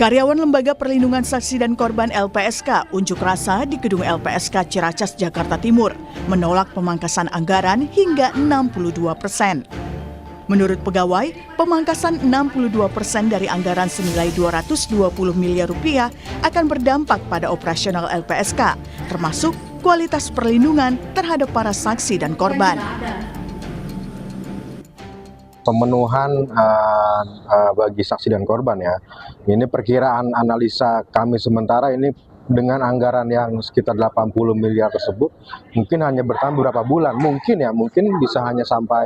Karyawan Lembaga Perlindungan Saksi dan Korban LPSK unjuk rasa di gedung LPSK Ciracas, Jakarta Timur, menolak pemangkasan anggaran hingga 62%. Menurut pegawai, pemangkasan 62% dari anggaran senilai 220 miliar rupiah akan berdampak pada operasional LPSK, termasuk kualitas perlindungan terhadap para saksi dan korban. Pemenuhan bagi saksi dan korban ya. Ini perkiraan analisa kami sementara ini dengan anggaran yang sekitar 80 miliar tersebut mungkin hanya bertahan beberapa bulan, mungkin bisa hanya sampai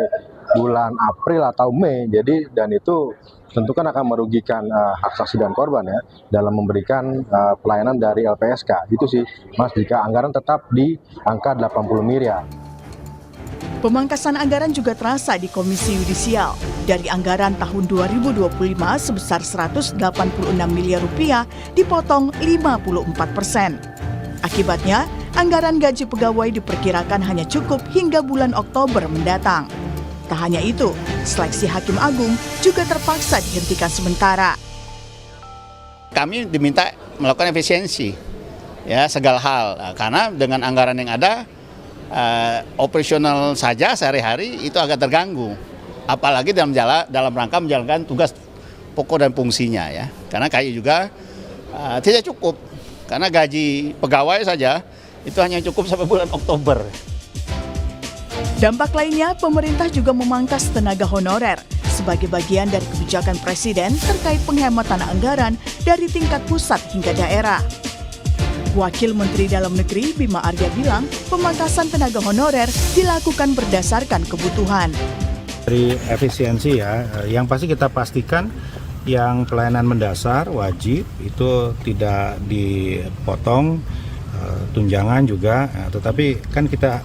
bulan April atau Mei. Jadi dan itu tentu kan akan merugikan hak saksi dan korban ya dalam memberikan pelayanan dari LPSK. Itu sih Mas, jika anggaran tetap di angka 80 miliar. Pemangkasan anggaran juga terasa di Komisi Yudisial. Dari anggaran tahun 2025 sebesar 186 miliar rupiah dipotong 54%. Akibatnya, anggaran gaji pegawai diperkirakan hanya cukup hingga bulan Oktober mendatang. Tak hanya itu, seleksi Hakim Agung juga terpaksa dihentikan sementara. Kami diminta melakukan efisiensi ya segala hal, karena dengan anggaran yang ada operasional saja sehari-hari itu agak terganggu, apalagi dalam rangka menjalankan tugas pokok dan fungsinya ya. Karena KAI juga tidak cukup, karena gaji pegawai saja itu hanya cukup sampai bulan Oktober. Dampak lainnya, pemerintah juga memangkas tenaga honorer sebagai bagian dari kebijakan Presiden terkait penghematan anggaran dari tingkat pusat hingga daerah. Wakil Menteri Dalam Negeri Bima Arya bilang pemangkasan tenaga honorer dilakukan berdasarkan kebutuhan. Dari efisiensi ya, yang pasti kita pastikan yang pelayanan mendasar wajib itu tidak dipotong, tunjangan juga, tetapi kan kita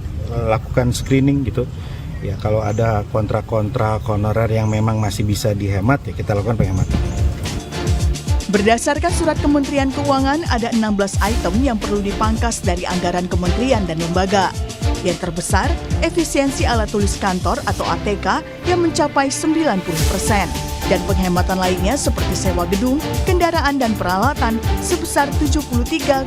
lakukan screening gitu. Ya kalau ada kontrak-kontrak honorer yang memang masih bisa dihemat ya kita lakukan penghematan. Berdasarkan surat Kementerian Keuangan, ada 16 item yang perlu dipangkas dari anggaran kementerian dan lembaga. Yang terbesar, efisiensi alat tulis kantor atau ATK yang mencapai 90%. Dan penghematan lainnya seperti sewa gedung, kendaraan dan peralatan sebesar 73,3%.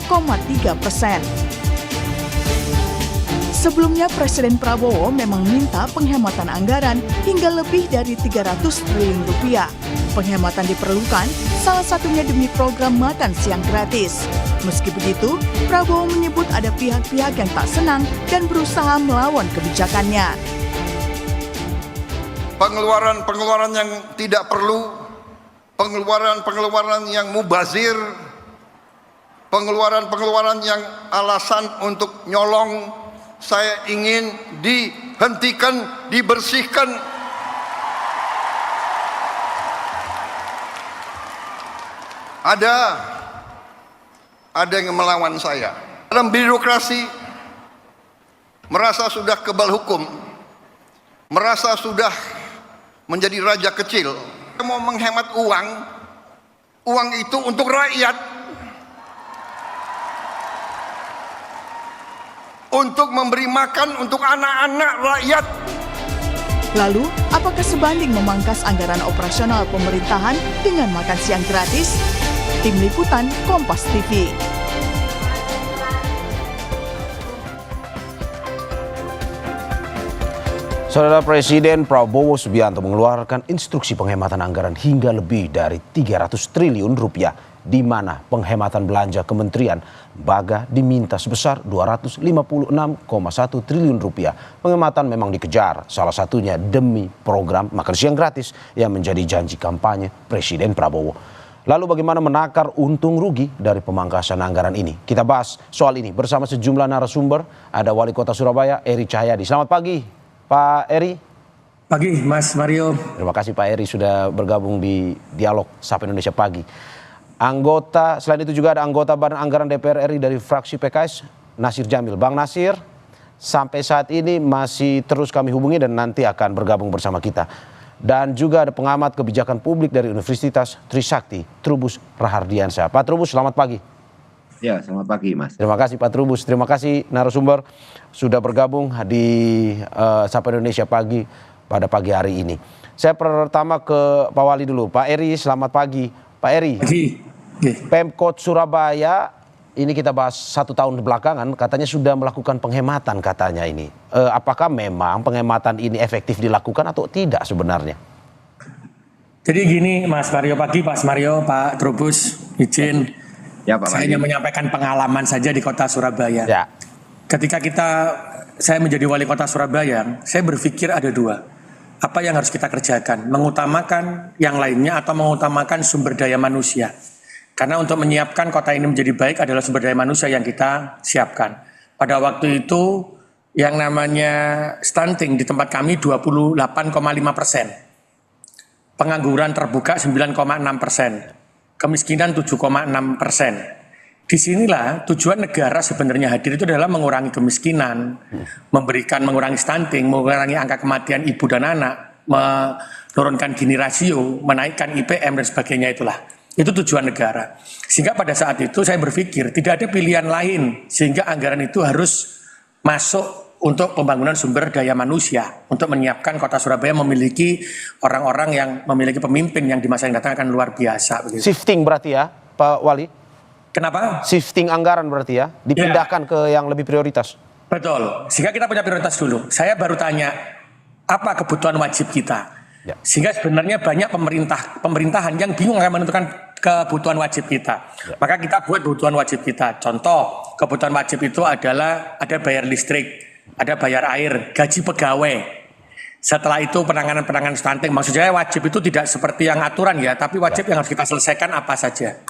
Sebelumnya, Presiden Prabowo memang minta penghematan anggaran hingga lebih dari 300 triliun rupiah. Penghematan diperlukan, salah satunya demi program makan siang gratis. Meski begitu, Prabowo menyebut ada pihak-pihak yang tak senang dan berusaha melawan kebijakannya. Pengeluaran-pengeluaran yang tidak perlu, pengeluaran-pengeluaran yang mubazir, pengeluaran-pengeluaran yang alasan untuk nyolong, saya ingin dihentikan, dibersihkan. Ada yang melawan saya. Dalam birokrasi merasa sudah kebal hukum, merasa sudah menjadi raja kecil. Mau menghemat uang itu untuk rakyat, untuk memberi makan untuk anak-anak rakyat. Lalu, apakah sebanding memangkas anggaran operasional pemerintahan dengan makan siang gratis? Tim Liputan Kompas TV. Saudara Presiden Prabowo Subianto mengeluarkan instruksi penghematan anggaran hingga lebih dari 300 triliun rupiah, di mana penghematan belanja kementerian lembaga diminta sebesar 256,1 triliun rupiah. Penghematan memang dikejar, salah satunya demi program makan siang gratis yang menjadi janji kampanye Presiden Prabowo. Lalu bagaimana menakar untung rugi dari pemangkasan anggaran ini? Kita bahas soal ini bersama sejumlah narasumber. Ada Wali Kota Surabaya, Eri Cahyadi. Selamat pagi, Pak Eri. Pagi, Mas Mario. Terima kasih Pak Eri sudah bergabung di Dialog Sapa Indonesia Pagi. Selain itu juga ada anggota Badan Anggaran DPR RI dari fraksi PKS, Nasir Jamil. Bang Nasir, sampai saat ini masih terus kami hubungi dan nanti akan bergabung bersama kita. Dan juga ada pengamat kebijakan publik dari Universitas Trisakti, Trubus Rahardiansyah. Pak Trubus, selamat pagi. Ya, selamat pagi Mas. Terima kasih Pak Trubus, terima kasih narasumber sudah bergabung di Sapa Indonesia Pagi pada pagi hari ini. Saya pertama ke Pak Wali dulu. Pak Eri, selamat pagi. Pak Eri, Pemkot Surabaya, ini kita bahas 1 tahun belakangan, katanya sudah melakukan penghematan katanya ini. Apakah memang penghematan ini efektif dilakukan atau tidak sebenarnya? Jadi gini Mas Mario, pagi Pak Mario, Pak Trubus, izin. Ya Pak Saya Wali. hanya menyampaikan pengalaman saja di kota Surabaya. Ya. Ketika saya menjadi wali kota Surabaya, saya berpikir ada dua. Apa yang harus kita kerjakan? Mengutamakan yang lainnya atau mengutamakan sumber daya manusia? Karena untuk menyiapkan kota ini menjadi baik adalah sumber daya manusia yang kita siapkan. Pada waktu itu yang namanya stunting di tempat kami 28,5%. Pengangguran terbuka 9,6%. Kemiskinan 7,6%. Disinilah tujuan negara sebenarnya hadir itu adalah mengurangi kemiskinan, mengurangi stunting, mengurangi angka kematian ibu dan anak, menurunkan Gini rasio, menaikkan IPM dan sebagainya itulah. Itu tujuan negara. Sehingga pada saat itu saya berpikir tidak ada pilihan lain sehingga anggaran itu harus masuk untuk pembangunan sumber daya manusia, untuk menyiapkan kota Surabaya memiliki orang-orang yang memiliki pemimpin yang di masa yang datang akan luar biasa. Begitu. Shifting berarti ya, Pak Wali? Kenapa? Shifting anggaran berarti ya, dipindahkan ke yang lebih prioritas. Betul, sehingga kita punya prioritas dulu. Saya baru tanya, apa kebutuhan wajib kita? Ya. Sehingga sebenarnya banyak pemerintahan yang bingung akan menentukan kebutuhan wajib kita. Ya. Maka kita buat kebutuhan wajib kita. Contoh, kebutuhan wajib itu adalah ada bayar listrik, ada bayar air, gaji pegawai. Setelah itu penanganan stunting. Maksud saya wajib itu tidak seperti yang aturan ya, tapi wajib yang harus kita selesaikan apa saja.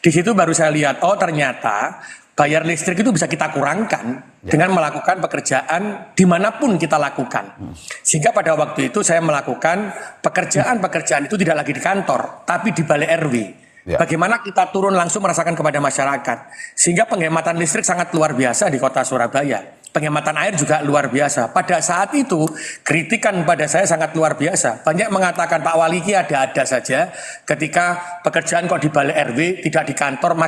Di situ baru saya lihat, oh ternyata bayar listrik itu bisa kita kurangkan dengan melakukan pekerjaan dimanapun kita lakukan. Sehingga pada waktu itu saya melakukan pekerjaan itu tidak lagi di kantor, tapi di balai RW. Bagaimana kita turun langsung merasakan kepada masyarakat. Sehingga penghematan listrik sangat luar biasa di kota Surabaya. Penghematan air juga luar biasa. Pada saat itu kritikan pada saya sangat luar biasa. Banyak mengatakan Pak Wali ini ada-ada saja ketika pekerjaan kok di balai RW tidak di kantor.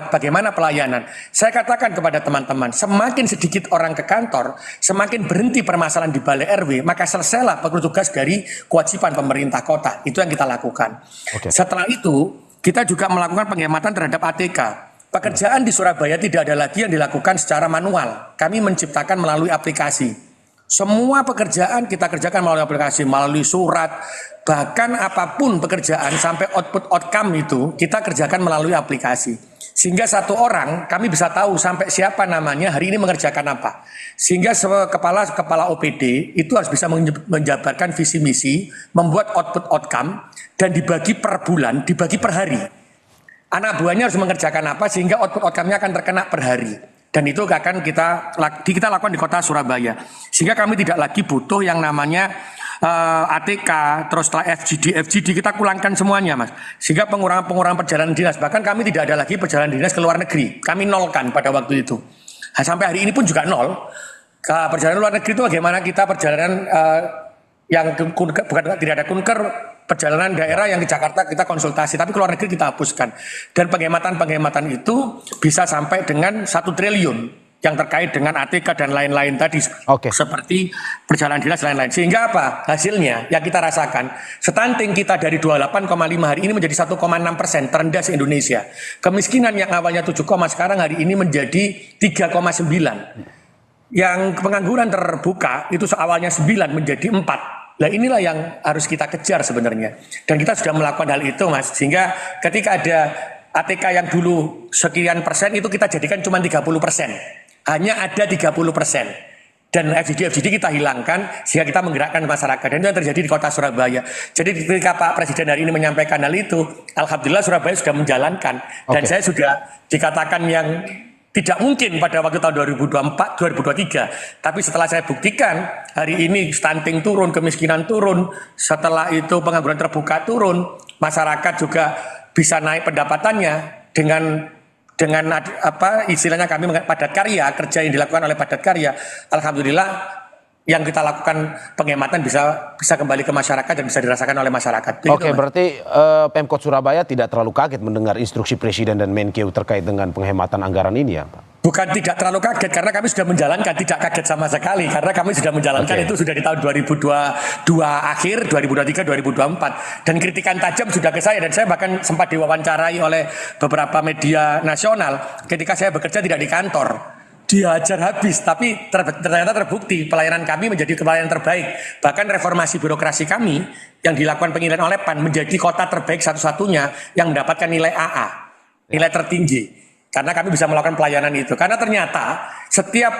Bagaimana pelayanan? Saya katakan kepada teman-teman, semakin sedikit orang ke kantor, semakin berhenti permasalahan di balai RW, maka selesailah petugas dari kewajiban pemerintah kota. Itu yang kita lakukan. Setelah itu kita juga melakukan penghematan terhadap ATK. Pekerjaan di Surabaya tidak ada lagi yang dilakukan secara manual. Kami menciptakan melalui aplikasi. Semua pekerjaan kita kerjakan melalui aplikasi, melalui surat, bahkan apapun pekerjaan sampai outcome itu kita kerjakan melalui aplikasi. Sehingga satu orang kami bisa tahu sampai siapa namanya hari ini mengerjakan apa. Sehingga kepala OPD itu harus bisa menjabarkan visi misi, membuat outcome dan dibagi per bulan, dibagi per hari. Anak buahnya harus mengerjakan apa sehingga outcome-nya akan terkena per hari. Dan itu akan kita lakukan di kota Surabaya. Sehingga kami tidak lagi butuh yang namanya ATK, terus setelah FGD kita kurangkan semuanya Mas. Sehingga pengurangan perjalanan dinas. Bahkan kami tidak ada lagi perjalanan dinas ke luar negeri. Kami nolkan pada waktu itu. Nah, sampai hari ini pun juga nol. Perjalanan luar negeri itu bagaimana kita perjalanan yang tidak ada kunker, perjalanan daerah yang ke Jakarta kita konsultasi, tapi ke luar negeri kita hapuskan. Dan penghematan itu bisa sampai dengan 1 triliun yang terkait dengan ATK dan lain-lain tadi. Seperti perjalanan dinas dan lain-lain. Sehingga apa? Hasilnya yang kita rasakan, stunting kita dari 28,5 hari ini menjadi 1,6%, terendah se-Indonesia. Kemiskinan yang awalnya 7, sekarang hari ini menjadi 3,9. Yang pengangguran terbuka itu awalnya 9 menjadi 4. Nah inilah yang harus kita kejar sebenarnya. Dan kita sudah melakukan hal itu Mas. Sehingga ketika ada ATK yang dulu sekian persen itu kita jadikan cuma 30%. Hanya ada 30%. Dan FGD kita hilangkan sehingga kita menggerakkan masyarakat. Dan itu yang terjadi di kota Surabaya. Jadi ketika Pak Presiden hari ini menyampaikan hal itu, alhamdulillah Surabaya sudah menjalankan. Dan saya sudah dikatakan yang tidak mungkin pada waktu tahun 2024, 2023. Tapi setelah saya buktikan, hari ini stunting turun, kemiskinan turun, setelah itu pengangguran terbuka turun, masyarakat juga bisa naik pendapatannya dengan apa istilahnya kami padat karya, kerja yang dilakukan oleh padat karya. Alhamdulillah yang kita lakukan penghematan bisa kembali ke masyarakat dan bisa dirasakan oleh masyarakat. Berarti Pemkot Surabaya tidak terlalu kaget mendengar instruksi Presiden dan Menkeu terkait dengan penghematan anggaran ini ya Pak? Bukan tidak terlalu kaget karena kami sudah menjalankan, tidak kaget sama sekali karena kami sudah menjalankan itu sudah di tahun 2022 akhir, 2023, 2024 dan kritikan tajam sudah ke saya dan saya bahkan sempat diwawancarai oleh beberapa media nasional ketika saya bekerja tidak di kantor. Dihajar habis, tapi ternyata terbukti pelayanan kami menjadi pelayanan terbaik. Bahkan reformasi birokrasi kami yang dilakukan penilaian oleh PAN menjadi kota terbaik satu-satunya yang mendapatkan nilai AA, nilai tertinggi. Karena kami bisa melakukan pelayanan itu. Karena ternyata setiap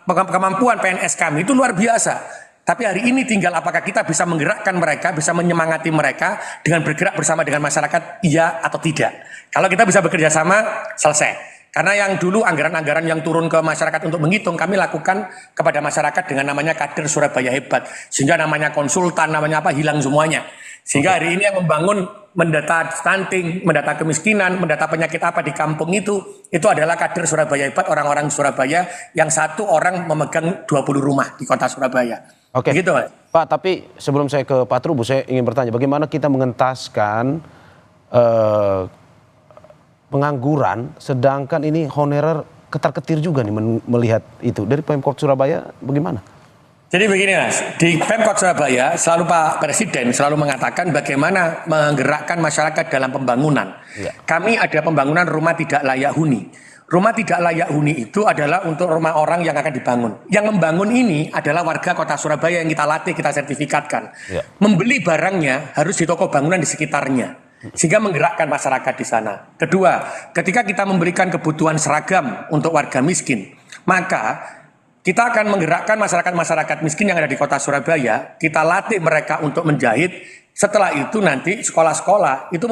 kemampuan PNS kami itu luar biasa. Tapi hari ini tinggal apakah kita bisa menggerakkan mereka, bisa menyemangati mereka dengan bergerak bersama dengan masyarakat, iya atau tidak. Kalau kita bisa bekerja sama, selesai. Karena yang dulu anggaran-anggaran yang turun ke masyarakat untuk menghitung, kami lakukan kepada masyarakat dengan namanya kader Surabaya Hebat. Sehingga namanya konsultan, namanya apa, hilang semuanya. Sehingga hari ini yang membangun mendata stunting, mendata kemiskinan, mendata penyakit apa di kampung itu adalah kader Surabaya Hebat, orang-orang Surabaya yang satu orang memegang 20 rumah di kota Surabaya. Oke, Begitu, Pak, tapi sebelum saya ke Pak Trubus, saya ingin bertanya, bagaimana kita mengentaskan pengangguran, sedangkan ini honorer ketar-ketir juga nih melihat itu. Dari Pemkot Surabaya bagaimana? Jadi begini Mas, di Pemkot Surabaya selalu Pak Presiden selalu mengatakan bagaimana menggerakkan masyarakat dalam pembangunan. Ya. Kami ada pembangunan rumah tidak layak huni. Rumah tidak layak huni itu adalah untuk rumah orang yang akan dibangun. Yang membangun ini adalah warga kota Surabaya yang kita latih, kita sertifikatkan. Ya. Membeli barangnya harus di toko bangunan di sekitarnya. Sehingga menggerakkan masyarakat di sana. Kedua, ketika kita memberikan kebutuhan seragam untuk warga miskin, maka kita akan menggerakkan masyarakat-masyarakat miskin yang ada di kota Surabaya, kita latih mereka untuk menjahit. Setelah itu nanti sekolah-sekolah itu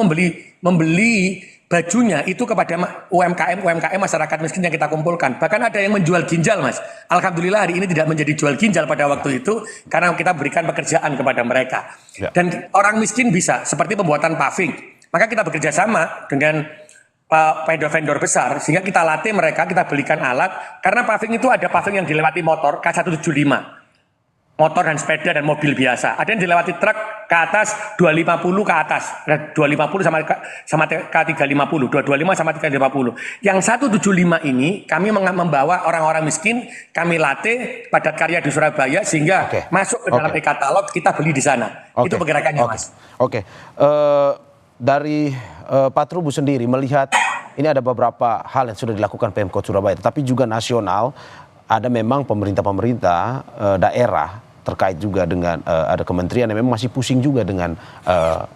membeli bajunya itu kepada UMKM masyarakat miskin yang kita kumpulkan. Bahkan ada yang menjual ginjal, Mas. Alhamdulillah hari ini tidak menjadi jual ginjal pada waktu itu karena kita berikan pekerjaan kepada mereka. Ya. Dan orang miskin bisa seperti pembuatan paving. Maka kita bekerja sama dengan vendor-vendor besar sehingga kita latih mereka, kita belikan alat karena paving itu ada paving yang dilewati motor K175. Motor dan sepeda dan mobil biasa. Ada yang dilewati truk ke atas 250 ke atas. 250 sama K350, 225 sama 350. Yang 175 ini kami membawa orang-orang miskin, kami latih padat karya di Surabaya sehingga masuk ke dalam e-katalog, kita beli di sana. Itu pergerakannya, Mas. Dari Pak Trubus sendiri melihat ini ada beberapa hal yang sudah dilakukan Pemkot Surabaya, tapi juga nasional ada memang pemerintah daerah terkait juga dengan ada kementerian yang memang masih pusing juga dengan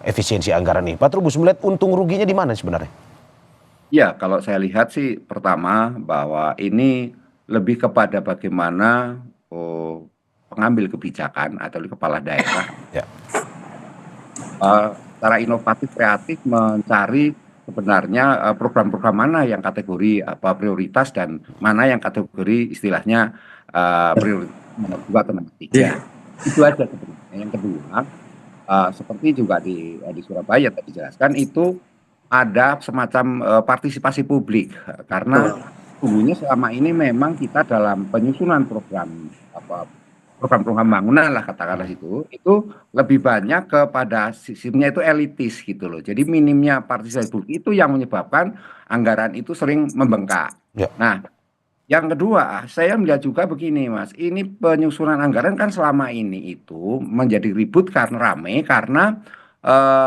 efisiensi anggaran ini. Pak Trubus melihat untung ruginya di mana sebenarnya? Ya, kalau saya lihat sih pertama bahwa ini lebih kepada bagaimana pengambil kebijakan atau kepala daerah secara inovatif kreatif mencari sebenarnya program-program mana yang kategori prioritas dan mana yang kategori istilahnya prioritas nomor 2 atau nomor 3. Itu aja sebenarnya. Yang kedua, seperti juga di Surabaya tadi dijelaskan, itu ada semacam partisipasi publik karena sesungguhnya selama ini memang kita dalam penyusunan program bangunan lah katakanlah itu lebih banyak kepada sistemnya itu elitis gitu loh. Jadi minimnya partisipasi publik itu yang menyebabkan anggaran itu sering membengkak. Ya. Nah, yang kedua, saya melihat juga begini, Mas. Ini penyusunan anggaran kan selama ini itu menjadi ribut karena rame karena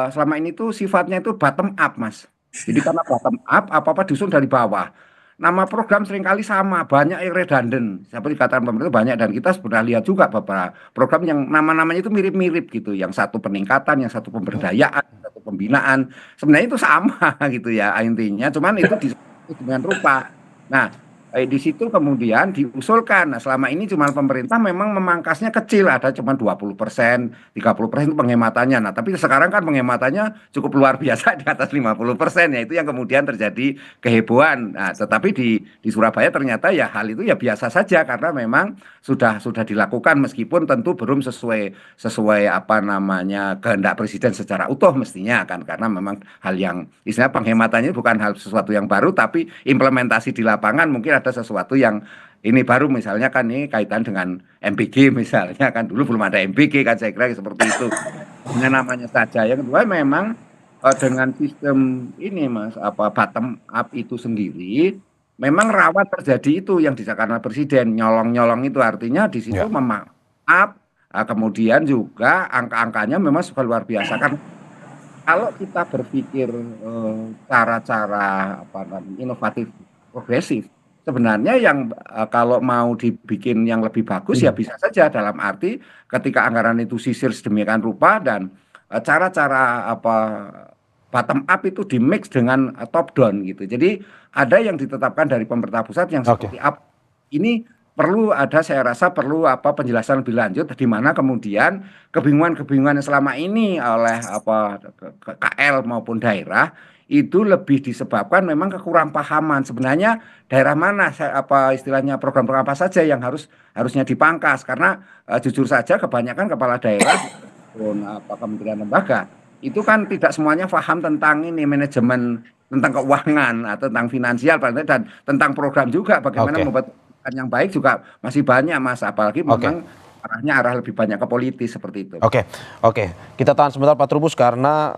selama ini tuh sifatnya itu bottom up, Mas. Jadi karena bottom up, apa-apa disusun dari bawah. Nama program seringkali sama, banyak yang redundant. Seperti dikatakan pemerintah banyak dan kita sudah lihat juga beberapa program yang nama-namanya itu mirip-mirip gitu. Yang satu peningkatan, yang satu pemberdayaan, yang satu pembinaan. Sebenarnya itu sama gitu ya intinya, cuman itu dengan rupa. Nah, di situ kemudian diusulkan. Nah, selama ini cuma pemerintah memang memangkasnya kecil, ada cuma 20%, 30% itu penghematannya. Nah, tapi sekarang kan penghematannya cukup luar biasa di atas 50%, ya itu yang kemudian terjadi kehebohan. Nah, tetapi di Surabaya ternyata ya hal itu ya biasa saja karena memang sudah dilakukan meskipun tentu belum sesuai apa namanya kehendak presiden secara utuh mestinya kan karena memang hal yang istilahnya penghematannya bukan hal sesuatu yang baru tapi implementasi di lapangan mungkin ada sesuatu yang ini baru misalnya kan ini kaitan dengan MBG misalnya kan dulu belum ada MBG kan saya kira seperti itu dengan namanya saja. Yang kedua memang dengan sistem ini Mas bottom up itu sendiri memang rawan terjadi itu yang disampaikan Presiden, nyolong-nyolong itu artinya di situ memaaf, kemudian juga angka-angkanya memang sudah luar biasa kan. Kalau kita berpikir cara-cara inovatif, progresif, sebenarnya yang kalau mau dibikin yang lebih bagus ya bisa saja dalam arti ketika anggaran itu sisir sedemikian rupa dan cara-cara bottom up itu di mix dengan top down gitu. Jadi ada yang ditetapkan dari pemerintah pusat yang seperti apa. Ini perlu ada, saya rasa perlu penjelasan lebih lanjut di mana kemudian kebingungan-kebingungan yang selama ini oleh KL maupun daerah itu lebih disebabkan memang kekurang pahaman sebenarnya daerah mana istilahnya program-program apa saja yang harusnya dipangkas karena jujur saja kebanyakan kepala daerah maupun kementerian lembaga itu kan tidak semuanya paham tentang ini manajemen, tentang keuangan atau tentang finansial dan tentang program juga bagaimana membuat yang baik juga masih banyak Mas, apalagi memang arahnya lebih banyak ke politis seperti itu. Oke. Kita tahan sebentar Pak Trubus karena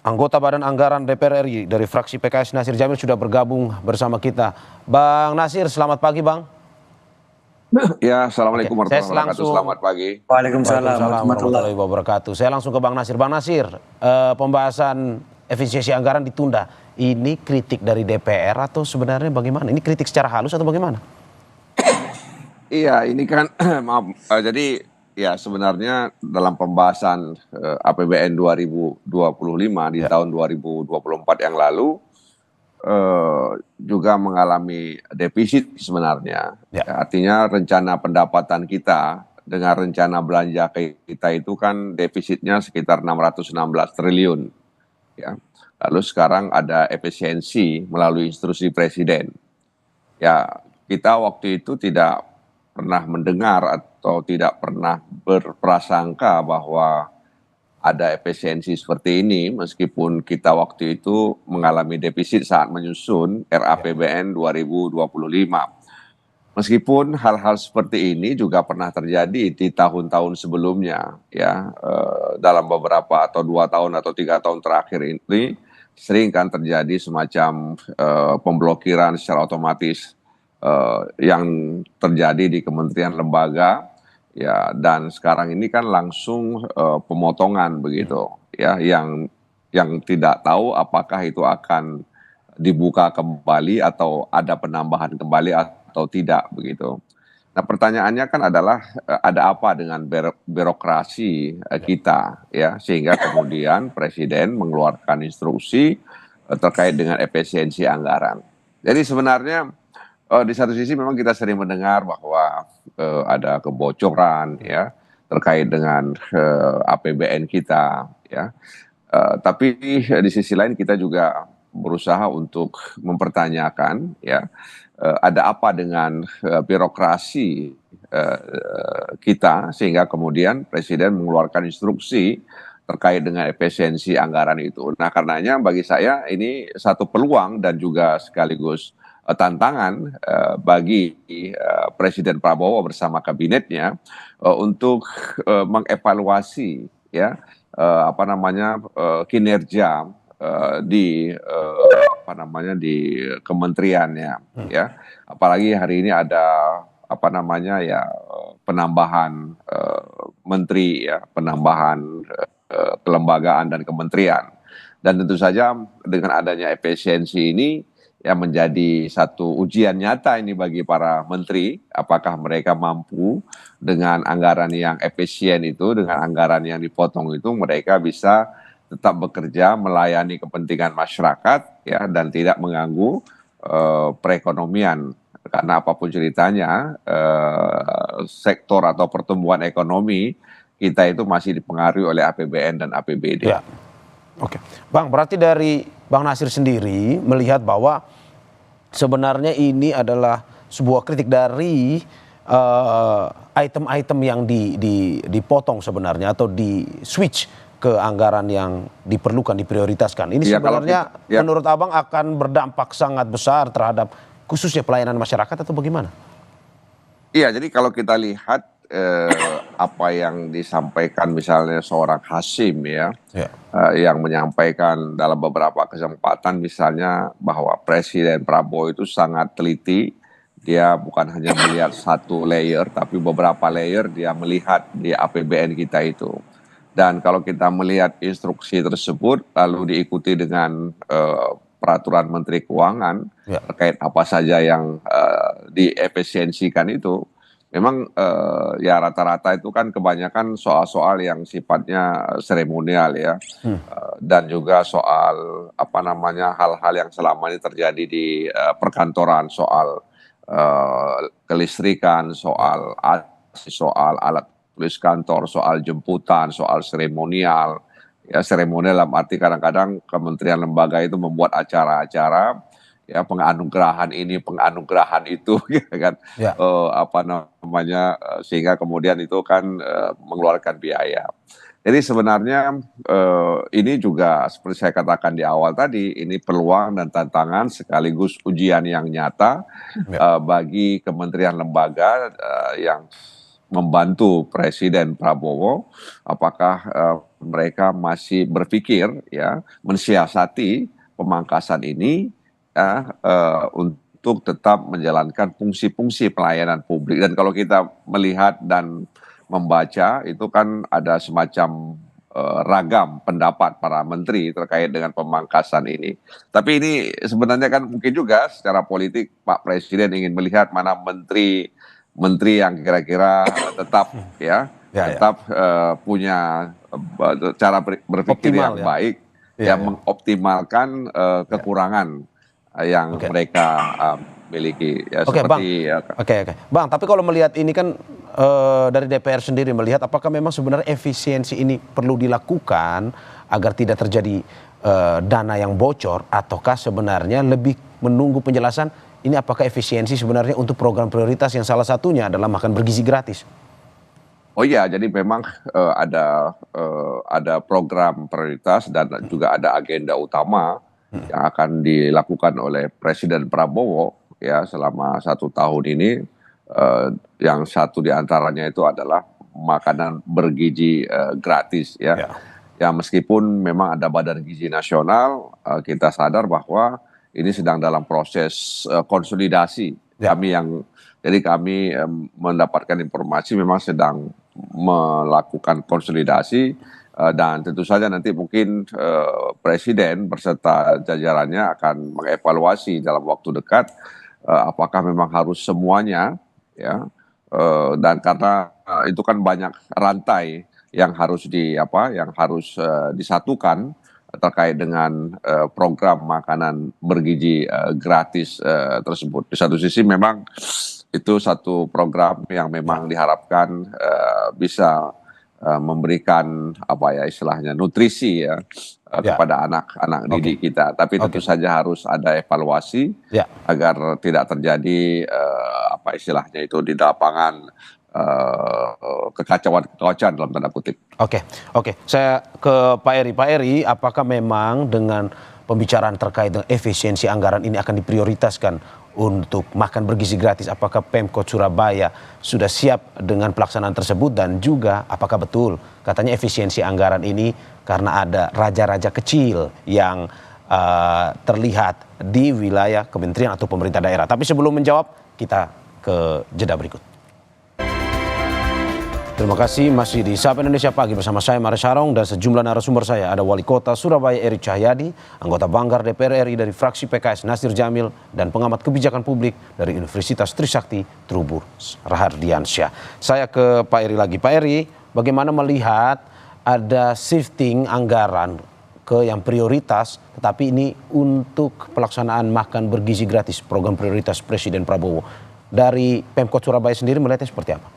anggota Badan Anggaran DPR RI dari fraksi PKS Nasir Jamil sudah bergabung bersama kita. Bang Nasir, selamat pagi Bang. Ya, assalamualaikum warahmatullahi wabarakatuh. Selamat pagi. Waalaikumsalam warahmatullahi wabarakatuh. Saya langsung ke Bang Nasir. Bang Nasir, pembahasan efisiensi anggaran ditunda. Ini kritik dari DPR atau sebenarnya bagaimana? Ini kritik secara halus atau bagaimana? Iya, ini kan maaf. Jadi ya sebenarnya dalam pembahasan APBN 2025 di tahun 2024 yang lalu juga mengalami defisit sebenarnya. Artinya rencana pendapatan kita dengan rencana belanja kita itu kan defisitnya sekitar 616 triliun. Ya. Lalu sekarang ada efisiensi melalui instruksi Presiden. Ya, kita waktu itu tidak pernah mendengar atau tidak pernah berprasangka bahwa ada efisiensi seperti ini meskipun kita waktu itu mengalami defisit saat menyusun RAPBN 2025. Meskipun hal-hal seperti ini juga pernah terjadi di tahun-tahun sebelumnya, ya dalam beberapa atau 2 tahun atau 3 tahun terakhir ini sering kan terjadi semacam pemblokiran secara otomatis yang terjadi di kementerian lembaga, ya dan sekarang ini kan langsung pemotongan begitu, ya yang tidak tahu apakah itu akan dibuka kembali atau ada penambahan kembali atau tidak begitu. Nah pertanyaannya kan adalah ada apa dengan birokrasi kita ya sehingga kemudian Presiden mengeluarkan instruksi terkait dengan efisiensi anggaran. Jadi sebenarnya di satu sisi memang kita sering mendengar bahwa ada kebocoran ya terkait dengan APBN kita ya. Tapi di sisi lain kita juga berusaha untuk mempertanyakan ya ada apa dengan birokrasi kita sehingga kemudian Presiden mengeluarkan instruksi terkait dengan efisiensi anggaran itu. Nah karenanya bagi saya ini satu peluang dan juga sekaligus tantangan bagi Presiden Prabowo bersama kabinetnya untuk mengevaluasi ya kinerja di di kementeriannya ya apalagi hari ini ada penambahan menteri ya penambahan kelembagaan dan kementerian dan tentu saja dengan adanya efisiensi ini yang menjadi satu ujian nyata ini bagi para menteri apakah mereka mampu dengan anggaran yang efisien itu dengan anggaran yang dipotong itu mereka bisa tetap bekerja melayani kepentingan masyarakat ya dan tidak mengganggu perekonomian karena apapun ceritanya sektor atau pertumbuhan ekonomi kita itu masih dipengaruhi oleh APBN dan APBD. Ya. Oke, Bang berarti dari Bang Nasir sendiri melihat bahwa sebenarnya ini adalah sebuah kritik dari item-item yang dipotong sebenarnya atau di switch ke anggaran yang diperlukan, diprioritaskan. Ini sebenarnya menurut Abang akan berdampak sangat besar terhadap khususnya pelayanan masyarakat atau bagaimana? Iya, jadi kalau kita lihat apa yang disampaikan misalnya seorang Hasyim ya, Ya. yang menyampaikan dalam beberapa kesempatan misalnya bahwa Presiden Prabowo itu sangat teliti, dia bukan hanya melihat satu layer tapi beberapa layer dia melihat di APBN kita itu. Dan kalau kita melihat instruksi tersebut lalu diikuti dengan peraturan Menteri Keuangan Ya. terkait apa saja yang diefisiensikan itu, memang ya rata-rata itu kan kebanyakan soal-soal yang sifatnya seremonial ya, dan juga soal apa namanya hal-hal yang selama ini terjadi di perkantoran, soal kelistrikan, soal alat tulis kantor, soal jemputan, soal seremonial. Ya, seremonial dalam arti kadang-kadang kementerian lembaga itu membuat acara-acara ya penganugerahan ini, penganugerahan itu, gitu kan, Ya. apa namanya, sehingga kemudian itu kan mengeluarkan biaya. Jadi sebenarnya ini juga seperti saya katakan di awal tadi, ini peluang dan tantangan sekaligus ujian yang nyata bagi kementerian lembaga yang membantu Presiden Prabowo, apakah mereka masih berpikir ya mensiasati pemangkasan ini untuk tetap menjalankan fungsi-fungsi pelayanan publik. Dan kalau kita melihat dan membaca itu kan ada semacam ragam pendapat para menteri terkait dengan pemangkasan ini. Tapi ini sebenarnya kan mungkin juga secara politik Pak Presiden ingin melihat mana menteri yang kira-kira tetap tetap punya cara berpikir Optimal, yang ya. baik, Ya, ya. mengoptimalkan kekurangan yang mereka miliki. Ya, Oke, Bang. seperti Oke. Bang, tapi kalau melihat ini kan dari DPR sendiri melihat apakah memang sebenarnya efisiensi ini perlu dilakukan agar tidak terjadi dana yang bocor, ataukah sebenarnya lebih menunggu penjelasan ini apakah efisiensi sebenarnya untuk program prioritas yang salah satunya adalah makan bergizi gratis? Oh iya, jadi memang ada program prioritas dan juga ada agenda utama yang akan dilakukan oleh Presiden Prabowo ya selama 1 tahun ini. Yang satu diantaranya itu adalah makanan bergizi gratis ya. Ya meskipun memang ada Badan Gizi Nasional, kita sadar bahwa ini sedang dalam proses konsolidasi. Kami mendapatkan informasi memang sedang melakukan konsolidasi dan tentu saja nanti mungkin Presiden beserta jajarannya akan mengevaluasi dalam waktu dekat apakah memang harus semuanya ya, dan karena itu kan banyak rantai yang harus disatukan terkait dengan program makanan bergizi gratis tersebut. Di satu sisi memang itu satu program yang memang diharapkan bisa memberikan istilahnya nutrisi ya kepada anak-anak didik kita. Tapi tentu saja harus ada evaluasi agar tidak terjadi istilahnya itu di lapangan kekacauan dalam tanda kutip. Oke. Saya ke Pak Eri. Pak Eri, apakah memang dengan pembicaraan terkait dengan efisiensi anggaran ini akan diprioritaskan untuk makan bergizi gratis? Apakah Pemkot Surabaya sudah siap dengan pelaksanaan tersebut? Dan juga apakah betul katanya efisiensi anggaran ini karena ada raja-raja kecil yang terlihat di wilayah kementerian atau pemerintah daerah? Tapi sebelum menjawab, kita ke jeda berikut. Terima kasih, masih di Sapa Indonesia Pagi bersama saya Maris Sarong dan sejumlah narasumber saya. Ada Wali Kota Surabaya Eri Cahyadi, anggota Banggar DPR RI dari fraksi PKS Nasir Jamil, dan pengamat kebijakan publik dari Universitas Trisakti Trubur Rahardiansyah. Saya ke Pak Eri lagi. Pak Eri, bagaimana melihat ada shifting anggaran ke yang prioritas, tetapi ini untuk pelaksanaan makan bergizi gratis, program prioritas Presiden Prabowo. Dari Pemkot Surabaya sendiri melihatnya seperti apa?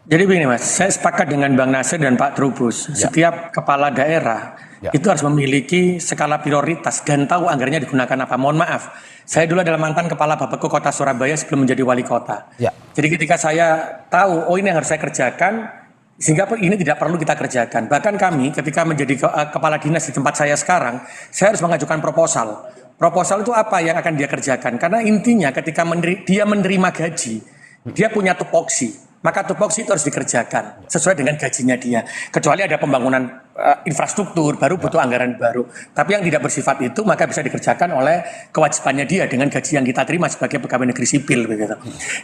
Jadi begini Mas, saya sepakat dengan Bang Nasir dan Pak Trubus. Setiap kepala daerah itu harus memiliki skala prioritas dan tahu anggarannya digunakan apa. Mohon maaf, saya dulu adalah mantan kepala Bapeko Kota Surabaya sebelum menjadi wali kota. Jadi ketika saya tahu, ini yang harus saya kerjakan, sehingga ini tidak perlu kita kerjakan. Bahkan kami ketika menjadi kepala dinas di tempat saya sekarang, saya harus mengajukan proposal. Proposal itu apa yang akan dia kerjakan? Karena intinya ketika dia menerima gaji, dia punya tupoksi. maka tupoksi itu harus dikerjakan sesuai dengan gajinya dia. Kecuali ada pembangunan infrastruktur, baru butuh anggaran baru. Tapi yang tidak bersifat itu maka bisa dikerjakan oleh kewajibannya dia dengan gaji yang kita terima sebagai pegawai negeri sipil. Begitu.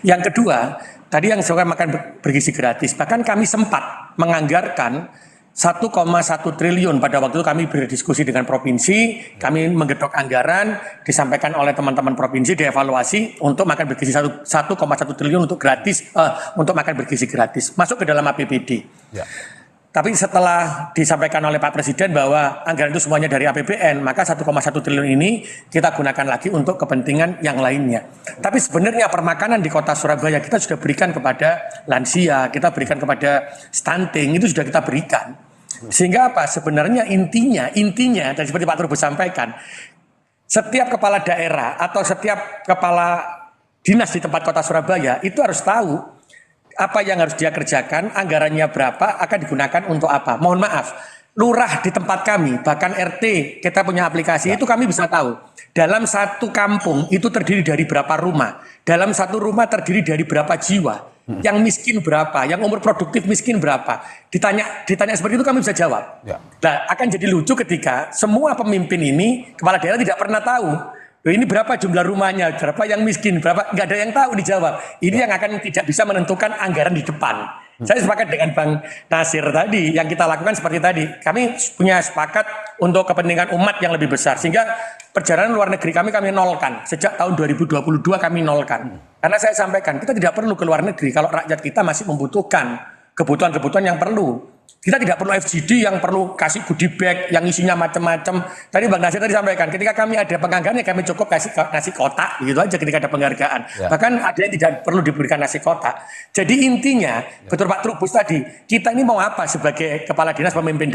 Yang kedua, tadi yang soal makan bergizi gratis, bahkan kami sempat menganggarkan 1,1 triliun pada waktu itu kami berdiskusi dengan provinsi, kami menggedok anggaran, disampaikan oleh teman-teman provinsi, dievaluasi untuk makan bergizi 1,1 triliun untuk gratis, untuk makan bergizi gratis, masuk ke dalam APBD. Ya. Tapi setelah disampaikan oleh Pak Presiden bahwa anggaran itu semuanya dari APBN, maka 1,1 triliun ini kita gunakan lagi untuk kepentingan yang lainnya. Tapi sebenarnya permakanan di kota Surabaya kita sudah berikan kepada lansia, kita berikan kepada stunting, itu sudah kita berikan. Sehingga apa? Sebenarnya intinya, dan seperti Pak Trubus sampaikan, setiap kepala daerah atau setiap kepala dinas di tempat kota Surabaya itu harus tahu apa yang harus dia kerjakan, anggarannya berapa, akan digunakan untuk apa. Mohon maaf, lurah di tempat kami, bahkan RT, kita punya aplikasi, itu kami bisa tahu. Dalam satu kampung itu terdiri dari berapa rumah, dalam satu rumah terdiri dari berapa jiwa, yang miskin berapa, yang umur produktif miskin berapa. Ditanya seperti itu kami bisa jawab. Ya. Nah, akan jadi lucu ketika semua pemimpin ini, kepala daerah tidak pernah tahu. Ini berapa jumlah rumahnya, berapa yang miskin, berapa, nggak ada yang tahu dijawab. Ini yang akan tidak bisa menentukan anggaran di depan. Saya sepakat dengan Bang Nasir tadi, yang kita lakukan seperti tadi. Kami punya sepakat untuk kepentingan umat yang lebih besar. Sehingga perjalanan luar negeri kami nolkan. Sejak tahun 2022 kami nolkan. Karena saya sampaikan, kita tidak perlu ke luar negeri kalau rakyat kita masih membutuhkan kebutuhan-kebutuhan yang perlu. Kita tidak perlu FGD yang perlu kasih goodie bag yang isinya macam-macam. Tadi Bang Nasir tadi sampaikan, ketika kami ada penganggaran ya kami cukup kasih nasi kotak, begitu aja ketika ada penghargaan. Ya. Bahkan ada yang tidak perlu diberikan nasi kotak. Jadi intinya, betul Pak Trubus tadi, kita ini mau apa sebagai kepala dinas pemimpin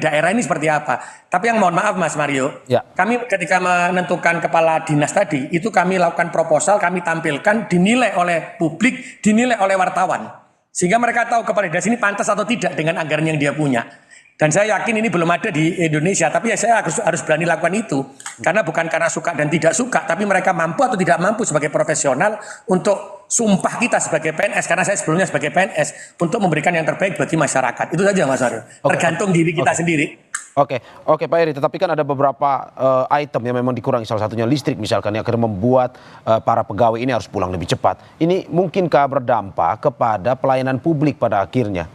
daerah ini seperti apa? Tapi yang mohon maaf Mas Mario, kami ketika menentukan kepala dinas tadi, itu kami lakukan proposal, kami tampilkan, dinilai oleh publik, dinilai oleh wartawan. Sehingga mereka tahu kepala dinas ini pantas atau tidak dengan anggaran yang dia punya. Dan saya yakin ini belum ada di Indonesia, tapi ya saya harus berani lakukan itu. Karena bukan karena suka dan tidak suka, tapi mereka mampu atau tidak mampu sebagai profesional untuk sumpah kita sebagai PNS, karena saya sebelumnya sebagai PNS, untuk memberikan yang terbaik bagi masyarakat. Itu saja Mas Aryo. Tergantung diri kita sendiri. Oke Pak Eri, tetapi kan ada beberapa item yang memang dikurangi, salah satunya listrik misalkan, yang akhirnya membuat para pegawai ini harus pulang lebih cepat. Ini mungkinkah berdampak kepada pelayanan publik pada akhirnya?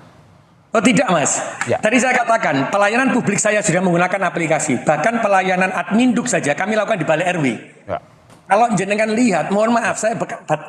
Oh tidak Mas, tadi saya katakan pelayanan publik saya sudah menggunakan aplikasi, bahkan pelayanan adminduk saja kami lakukan di Balai RW. Kalau jenengan lihat, mohon maaf saya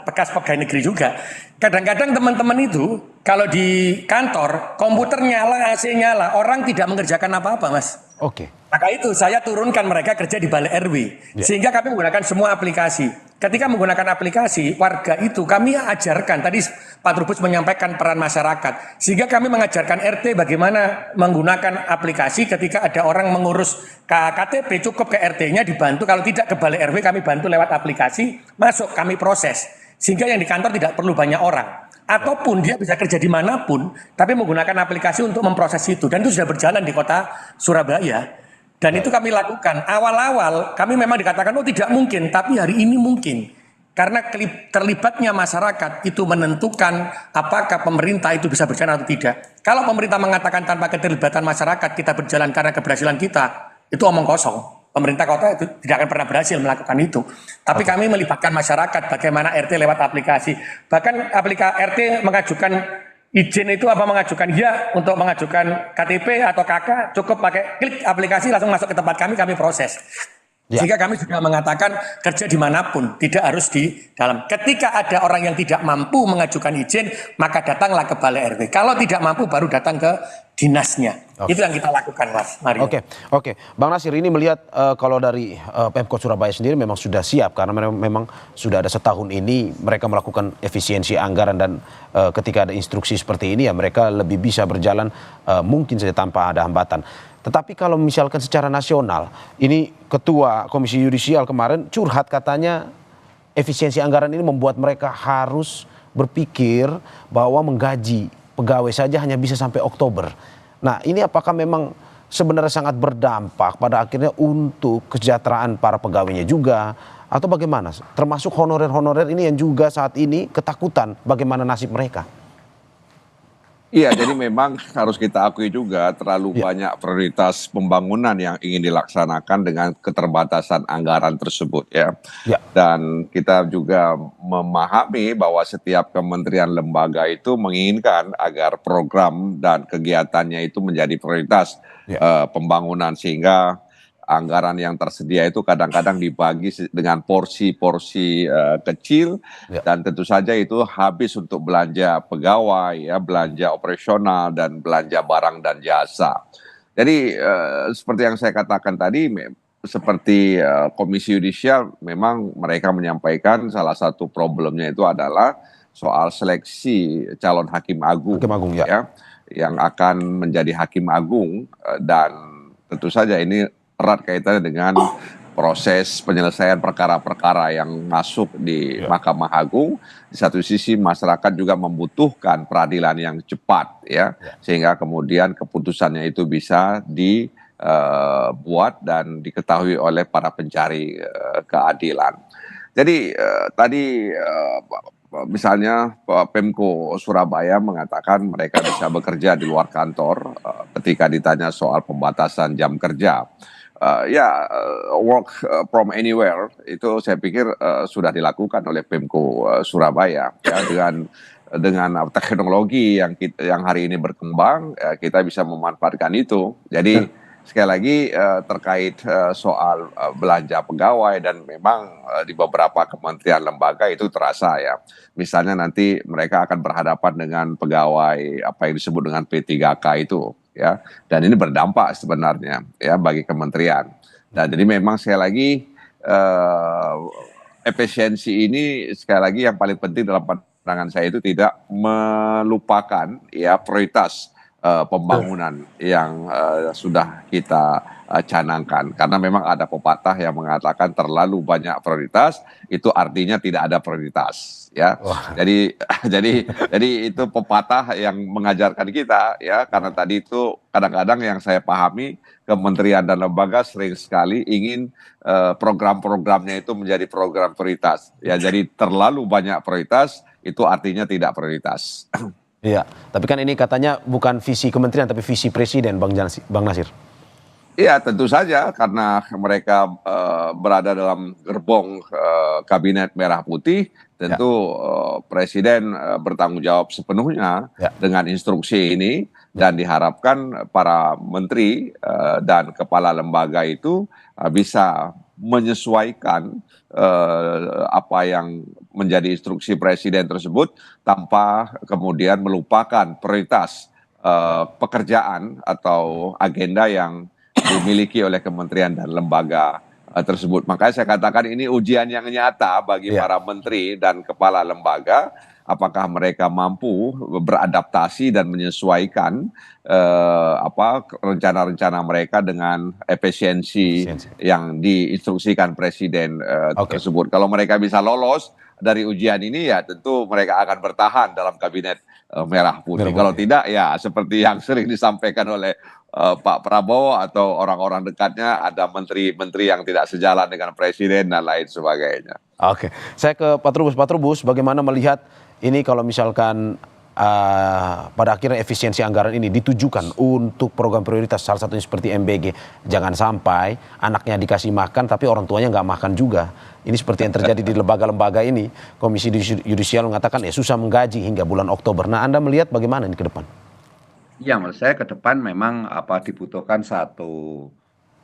bekas pegawai negeri juga, kadang-kadang teman-teman itu kalau di kantor komputer nyala, AC nyala, orang tidak mengerjakan apa-apa Mas. Oke. Maka itu saya turunkan mereka kerja di Balai RW, sehingga kami menggunakan semua aplikasi. Ketika menggunakan aplikasi, warga itu kami ajarkan, tadi Pak Trubus menyampaikan peran masyarakat, sehingga kami mengajarkan RT bagaimana menggunakan aplikasi ketika ada orang mengurus KTP, cukup ke RT-nya dibantu, kalau tidak ke Balai RW kami bantu lewat aplikasi, masuk kami proses, sehingga yang di kantor tidak perlu banyak orang. Ataupun dia bisa kerja dimanapun, tapi menggunakan aplikasi untuk memproses itu, dan itu sudah berjalan di kota Surabaya. Dan itu kami lakukan. Awal-awal kami memang dikatakan oh tidak mungkin, tapi hari ini mungkin. Karena terlibatnya masyarakat itu menentukan apakah pemerintah itu bisa berjalan atau tidak. Kalau pemerintah mengatakan tanpa keterlibatan masyarakat kita berjalan karena keberhasilan kita, itu omong kosong. Pemerintah kota itu tidak akan pernah berhasil melakukan itu. Tapi kami melibatkan masyarakat, bagaimana RT lewat aplikasi. Bahkan RT mengajukan izin itu apa mengajukan untuk mengajukan KTP atau KK cukup pakai klik aplikasi langsung masuk ke tempat kami proses. Sehingga kami sudah mengatakan kerja dimanapun tidak harus di dalam. Ketika ada orang yang tidak mampu mengajukan izin maka datanglah ke Balai RW. Kalau tidak mampu baru datang ke dinasnya. Itu yang kita lakukan Mas Mario. Oke. Bang Nasir, ini melihat kalau dari Pemkot Surabaya sendiri memang sudah siap karena memang sudah ada setahun ini mereka melakukan efisiensi anggaran dan ketika ada instruksi seperti ini ya mereka lebih bisa berjalan mungkin saja tanpa ada hambatan. Tetapi kalau misalkan secara nasional, ini Ketua Komisi Yudisial kemarin curhat katanya efisiensi anggaran ini membuat mereka harus berpikir bahwa menggaji pegawai saja hanya bisa sampai Oktober. Nah ini apakah memang sebenarnya sangat berdampak pada akhirnya untuk kesejahteraan para pegawainya juga atau bagaimana? Termasuk honorer-honorer ini yang juga saat ini ketakutan bagaimana nasib mereka. Iya, jadi memang harus kita akui juga terlalu Ya. banyak prioritas pembangunan yang ingin dilaksanakan dengan keterbatasan anggaran tersebut ya. Ya. Dan kita juga memahami bahwa setiap kementerian lembaga itu menginginkan agar program dan kegiatannya itu menjadi prioritas Ya. pembangunan, sehingga anggaran yang tersedia itu kadang-kadang dibagi dengan porsi-porsi kecil, Ya. dan tentu saja itu habis untuk belanja pegawai ya, belanja operasional dan belanja barang dan jasa. Jadi seperti yang saya katakan tadi, seperti Komisi Yudisial, memang mereka menyampaikan salah satu problemnya itu adalah soal seleksi calon hakim agung, Hakim Agung, ya. yang akan menjadi hakim agung, dan tentu saja ini erat kaitannya dengan proses penyelesaian perkara-perkara yang masuk di Mahkamah Agung. Di satu sisi masyarakat juga membutuhkan peradilan yang cepat ya, sehingga kemudian keputusannya itu bisa dibuat dan diketahui oleh para pencari keadilan. Jadi tadi misalnya Pemko Surabaya mengatakan mereka bisa bekerja di luar kantor ketika ditanya soal pembatasan jam kerja. Work from anywhere itu saya pikir sudah dilakukan oleh Pemko Surabaya ya, dengan teknologi yang hari ini berkembang, kita bisa memanfaatkan itu. Jadi sekali lagi terkait soal belanja pegawai, dan memang di beberapa kementerian lembaga itu terasa ya. Misalnya nanti mereka akan berhadapan dengan pegawai apa yang disebut dengan P3K itu ya, dan ini berdampak sebenarnya ya bagi kementerian. Dan jadi memang sekali lagi efisiensi ini sekali lagi yang paling penting dalam pandangan saya itu tidak melupakan ya prioritas pembangunan yang sudah kita canangkan, karena memang ada pepatah yang mengatakan terlalu banyak prioritas itu artinya tidak ada prioritas ya. Jadi itu pepatah yang mengajarkan kita ya, karena tadi itu kadang-kadang yang saya pahami kementerian dan lembaga sering sekali ingin program-programnya itu menjadi program prioritas ya. Jadi terlalu banyak prioritas itu artinya tidak prioritas. Iya, tapi kan ini katanya bukan visi kementerian tapi visi presiden, Bang Nasir. Iya, tentu saja karena mereka berada dalam gerbong kabinet merah putih, tentu presiden bertanggung jawab sepenuhnya dengan instruksi ini, dan diharapkan para menteri dan kepala lembaga itu bisa menyesuaikan apa yang menjadi instruksi presiden tersebut tanpa kemudian melupakan prioritas pekerjaan atau agenda yang dimiliki oleh kementerian dan lembaga tersebut. Makanya saya katakan ini ujian yang nyata bagi para menteri dan kepala lembaga, apakah mereka mampu beradaptasi dan menyesuaikan rencana-rencana mereka dengan efisiensi yang diinstruksikan presiden tersebut. Kalau mereka bisa lolos dari ujian ini ya tentu mereka akan bertahan dalam kabinet merah putih. Kalau tidak ya seperti yang sering disampaikan oleh Pak Prabowo atau orang-orang dekatnya, ada menteri-menteri yang tidak sejalan dengan presiden dan lain sebagainya. Oke, saya ke Pak Trubus. Pak Trubus, bagaimana melihat ini kalau misalkan pada akhirnya efisiensi anggaran ini ditujukan untuk program prioritas, salah satunya seperti MBG. Jangan sampai anaknya dikasih makan tapi orang tuanya nggak makan juga. Ini seperti yang terjadi di lembaga-lembaga ini. Komisi Yudisial mengatakan susah menggaji hingga bulan Oktober. Nah, Anda melihat bagaimana ini ke depan? Ya, menurut saya ke depan memang dibutuhkan satu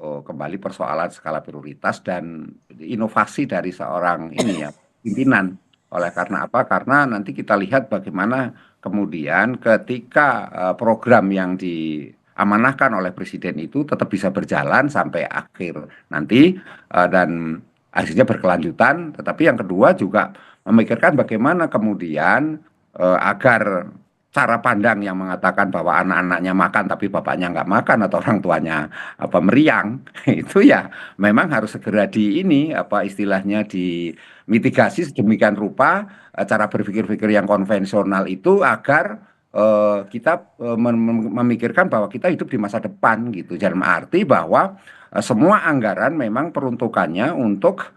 kembali persoalan skala prioritas dan inovasi dari seorang pimpinan. Oleh karena apa? Karena nanti kita lihat bagaimana kemudian ketika program yang diamanahkan oleh presiden itu tetap bisa berjalan sampai akhir nanti dan akhirnya berkelanjutan. Tetapi yang kedua juga memikirkan bagaimana kemudian agar cara pandang yang mengatakan bahwa anak-anaknya makan tapi bapaknya nggak makan atau orang tuanya meriang itu ya memang harus segera istilahnya dimitigasi sedemikian rupa cara berpikir-pikir yang konvensional itu agar kita memikirkan bahwa kita hidup di masa depan gitu, dalam arti bahwa semua anggaran memang peruntukannya untuk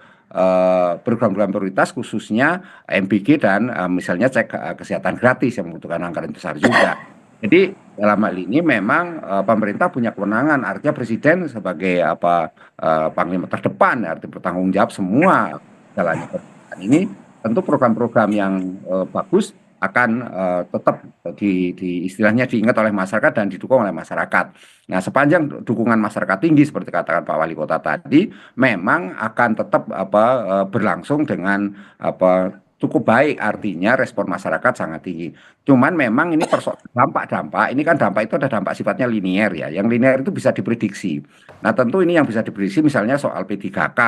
program-program prioritas khususnya MBG dan misalnya cek kesehatan gratis yang membutuhkan anggaran besar juga. Jadi dalam hal ini memang pemerintah punya kewenangan, artinya presiden sebagai panglima terdepan, artinya bertanggung jawab semua jalannya pemerintahan ini. Tentu program-program yang bagus akan tetap istilahnya diingat oleh masyarakat dan didukung oleh masyarakat. Nah, sepanjang dukungan masyarakat tinggi seperti katakan Pak Wali Kota tadi, memang akan tetap berlangsung dengan cukup baik, artinya respon masyarakat sangat tinggi. Cuman memang ini dampak-dampak, ini kan dampak itu ada dampak sifatnya linier ya. Yang linier itu bisa diprediksi. Nah, tentu ini yang bisa diprediksi misalnya soal P3K,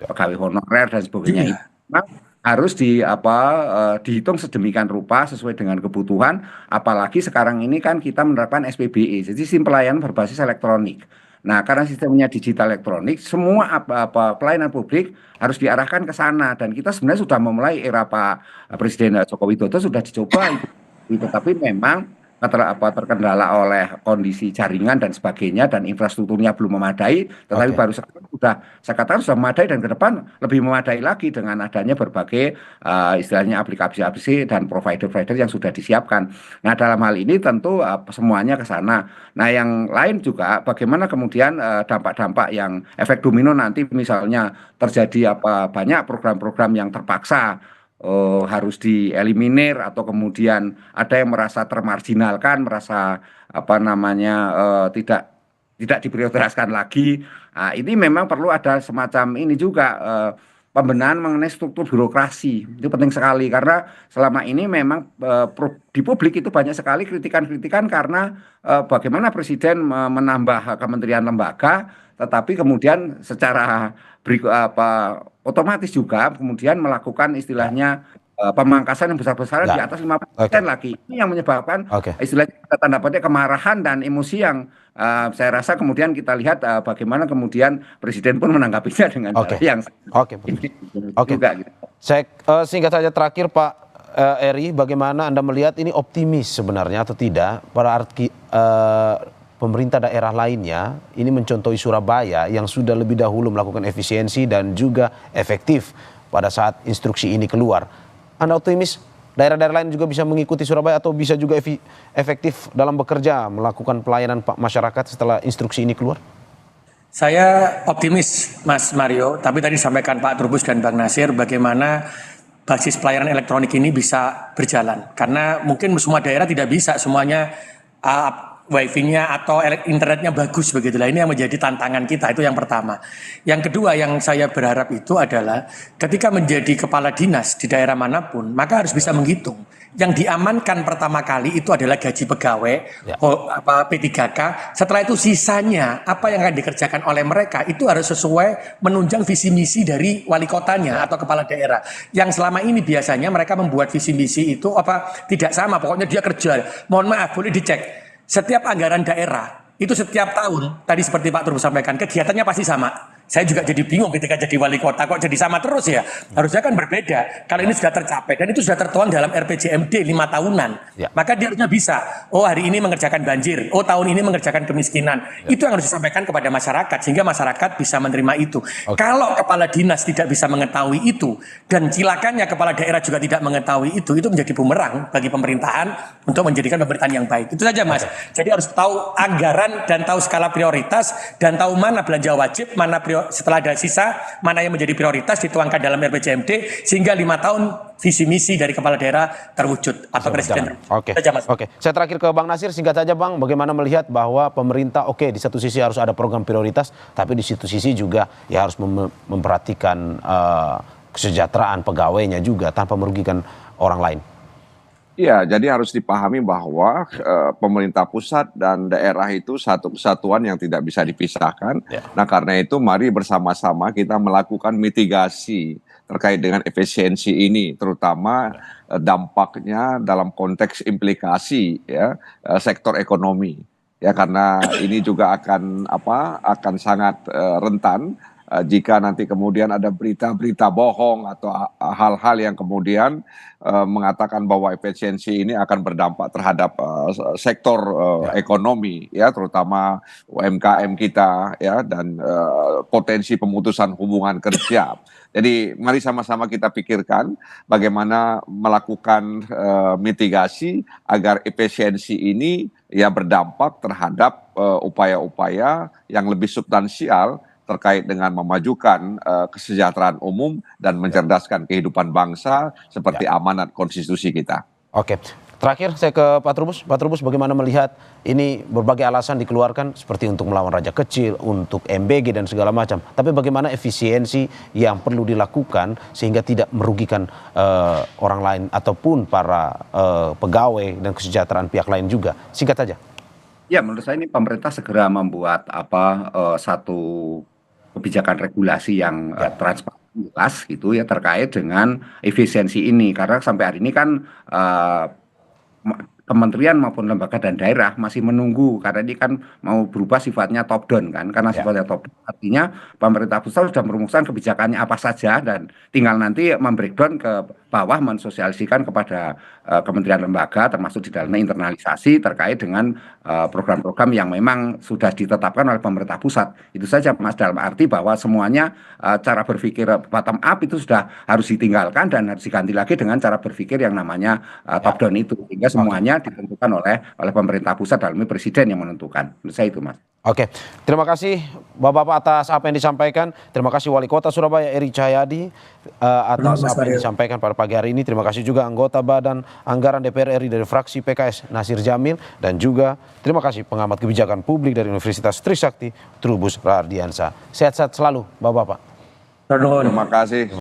pegawai honorer dan sebagainya itu memang harus dihitung sedemikian rupa sesuai dengan kebutuhan, apalagi sekarang ini kan kita menerapkan SPBE, jadi sistem pelayanan berbasis elektronik. Nah, karena sistemnya digital elektronik, semua pelayanan publik harus diarahkan ke sana, dan kita sebenarnya sudah memulai era Pak Presiden Joko Widodo sudah dicoba itu, tapi memang terkendala oleh kondisi jaringan dan sebagainya dan infrastrukturnya belum memadai, tetapi baru sekarang saya katakan sudah memadai dan ke depan lebih memadai lagi dengan adanya berbagai istilahnya aplikasi-aplikasi dan provider-provider yang sudah disiapkan. Nah, dalam hal ini tentu semuanya ke sana. Nah, yang lain juga bagaimana kemudian dampak-dampak yang efek domino nanti misalnya terjadi banyak program-program yang terpaksa harus dieliminir atau kemudian ada yang merasa termarginalkan, merasa tidak diprioritaskan lagi. Nah, ini memang perlu ada semacam ini juga pembenahan mengenai struktur birokrasi. Itu penting sekali karena selama ini memang di publik itu banyak sekali kritikan-kritikan karena bagaimana presiden menambah kementerian lembaga, tetapi kemudian secara otomatis juga kemudian melakukan istilahnya pemangkasan yang besar-besaran di atas 50% lagi. Ini yang menyebabkan istilahnya tanda petik kemarahan dan emosi yang saya rasa kemudian kita lihat bagaimana kemudian presiden pun menanggapinya dengan yang juga gitu. Saya singkat saja terakhir Pak Eri, bagaimana Anda melihat ini optimis sebenarnya atau tidak pada pemerintah daerah lainnya ini mencontohi Surabaya yang sudah lebih dahulu melakukan efisiensi dan juga efektif pada saat instruksi ini keluar. Anda optimis daerah-daerah lain juga bisa mengikuti Surabaya atau bisa juga efektif dalam bekerja melakukan pelayanan masyarakat setelah instruksi ini keluar? Saya optimis Mas Mario, tapi tadi disampaikan Pak Trubus dan Bang Nasir bagaimana basis pelayanan elektronik ini bisa berjalan. Karena mungkin semua daerah tidak bisa semuanya wifi-nya atau internetnya bagus begitulah. Ini yang menjadi tantangan kita, itu yang pertama. Yang kedua yang saya berharap itu adalah ketika menjadi kepala dinas di daerah manapun, maka harus bisa menghitung. Yang diamankan pertama kali itu adalah gaji pegawai, P3K. Setelah itu sisanya apa yang akan dikerjakan oleh mereka itu harus sesuai menunjang visi misi dari wali kotanya atau kepala daerah. Yang selama ini biasanya mereka membuat visi misi itu tidak sama, pokoknya dia kerja. Mohon maaf, boleh dicek. Setiap anggaran daerah itu setiap tahun tadi seperti Pak Trubus sampaikan kegiatannya pasti sama. Saya juga jadi bingung ketika jadi wali kota kok jadi sama terus ya. Harusnya kan berbeda. Kalau ini sudah tercapai dan itu sudah tertuang dalam RPJMD 5 tahunan. Maka dia harusnya bisa. Oh, hari ini mengerjakan banjir. Oh, tahun ini mengerjakan kemiskinan. Itu yang harus disampaikan kepada masyarakat sehingga masyarakat bisa menerima itu. Kalau kepala dinas tidak bisa mengetahui itu dan cilakannya kepala daerah juga tidak mengetahui itu menjadi bumerang bagi pemerintahan untuk menjadikan pemerintahan yang baik. Itu saja Mas. Jadi harus tahu anggaran dan tahu skala prioritas dan tahu mana belanja wajib, mana setelah ada sisa, mana yang menjadi prioritas dituangkan dalam RPJMD sehingga 5 tahun visi misi dari kepala daerah terwujud atau presiden. Oke. Saya terakhir ke Bang Nasir, singkat saja Bang, bagaimana melihat bahwa pemerintah di satu sisi harus ada program prioritas, tapi di satu sisi juga ya harus memperhatikan kesejahteraan pegawainya juga tanpa merugikan orang lain. Iya, jadi harus dipahami bahwa pemerintah pusat dan daerah itu satu kesatuan yang tidak bisa dipisahkan. Nah, karena itu mari bersama-sama kita melakukan mitigasi terkait dengan efisiensi ini, terutama dampaknya dalam konteks implikasi sektor ekonomi. Ya, karena ini juga akan sangat rentan jika nanti kemudian ada berita-berita bohong atau hal-hal yang kemudian mengatakan bahwa efisiensi ini akan berdampak terhadap sektor ekonomi ya, terutama UMKM kita ya, dan potensi pemutusan hubungan kerja. Jadi mari sama-sama kita pikirkan bagaimana melakukan mitigasi agar efisiensi ini ya berdampak terhadap upaya-upaya yang lebih substansial terkait dengan memajukan kesejahteraan umum dan mencerdaskan kehidupan bangsa seperti amanat konstitusi kita. Oke, terakhir saya ke Pak Trubus. Pak Trubus, bagaimana melihat ini berbagai alasan dikeluarkan seperti untuk melawan raja kecil, untuk MBG dan segala macam. Tapi bagaimana efisiensi yang perlu dilakukan sehingga tidak merugikan orang lain ataupun para pegawai dan kesejahteraan pihak lain juga? Singkat saja. Ya, menurut saya ini pemerintah segera membuat satu kebijakan regulasi yang transparan jelas gitu ya terkait dengan efisiensi ini, karena sampai hari ini kan kementerian maupun lembaga dan daerah masih menunggu, karena ini kan mau berubah sifatnya top down kan, karena sifatnya top down artinya pemerintah pusat sudah merumuskan kebijakannya apa saja dan tinggal nanti membreakdown ke bawah, mensosialisikan kepada kementerian lembaga, termasuk di dalamnya internalisasi terkait dengan program-program yang memang sudah ditetapkan oleh pemerintah pusat. Itu saja Mas, dalam arti bahwa semuanya cara berpikir bottom up itu sudah harus ditinggalkan dan harus diganti lagi dengan cara berpikir yang namanya top down itu, sehingga semuanya ditentukan oleh pemerintah pusat, dalamnya presiden yang menentukan. Menurut saya itu Mas. Oke, terima kasih Bapak-Bapak atas apa yang disampaikan. Terima kasih Wali Kota Surabaya Eri Cahyadi atas apa yang disampaikan pada pagi hari ini. Terima kasih juga anggota Badan Anggaran DPR RI dari fraksi PKS Nasir Jamil, dan juga terima kasih pengamat kebijakan publik dari Universitas Trisakti Trubus Rardiansa. Sehat-sehat selalu Bapak-Bapak. Terima kasih.